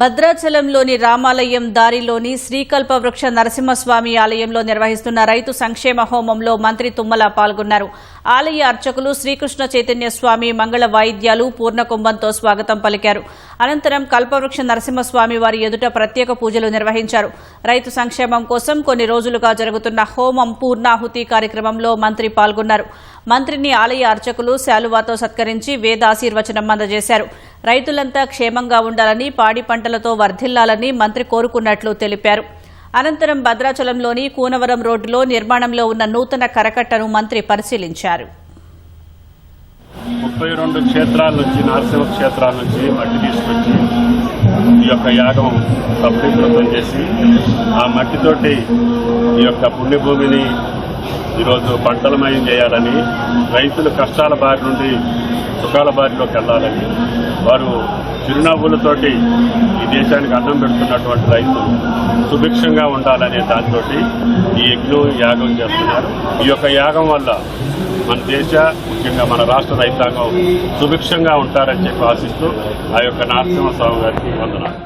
భద్రాచలంలోని రామాలయం దారిలోని శ్రీకల్పవృక్ష నరసింహస్వామి ఆలయంలో నిర్వహిస్తున్న రైతు సంక్షేమ హోమంలో మంత్రి తుమ్మల పాల్గొన్నారు. ఆలయ అర్చకులు శ్రీకృష్ణ చైతన్య స్వామి మంగళ వాయిద్యాలు పూర్ణకుంభంతో స్వాగతం పలికారు. అనంతరం కల్పవృక్ష నరసింహస్వామి వారి ఎదుట ప్రత్యేక పూజలు నిర్వహించారు. రైతు సంక్షేమం కోసం కొన్ని రోజులుగా జరుగుతున్న హోమం పూర్ణాహుతి కార్యక్రమంలో మంత్రి పాల్గొన్నారు. మంత్రిని ఆలయ అర్చకులు శాలువాతో సత్కరించి వేదాశీర్వచనం అందజేశారు. రైతులంతా క్షేమంగా ఉండాలని, పాడి పంటలతో వర్ధిల్లాలని మంత్రి కోరుకున్నట్లు తెలిపారు. అనంతరం భద్రాచలంలోని కూనవరం రోడ్డులో నిర్మాణంలో ఉన్న నూతన కరకట్టను మంత్రి పరిశీలించారు. 32 క్షేత్రాల నుంచి, నరసింహ క్షేత్రాల నుంచి మట్టి తీసుకొచ్చి ఈ యొక్క యాగం సఫలీకృతం చేసి ఆ మట్టితోటి ఈ యొక్క పుణ్యభూమిని ఈరోజు పంటలమయం చేయాలని, రైతులు కష్టాల బారి నుండి సుఖాల బారిలోకి వెళ్లాలని, వారు చిరునవ్వులతోటి ఈ దేశానికి అన్నం పెడుతున్నటువంటి రైతులు సుభిక్షంగా ఉండాలనే దాంతో ఈ యాగం చేస్తున్నారు. ఈ యొక్క యాగం వల్ల మన దేశ, ముఖ్యంగా మన రాష్ట్ర రైతాంగం సుభిక్షంగా ఉంటారని చెప్పి ఆశిస్తూ ఆ యొక్క నరసింహస్వామి గారికి వందనాలు.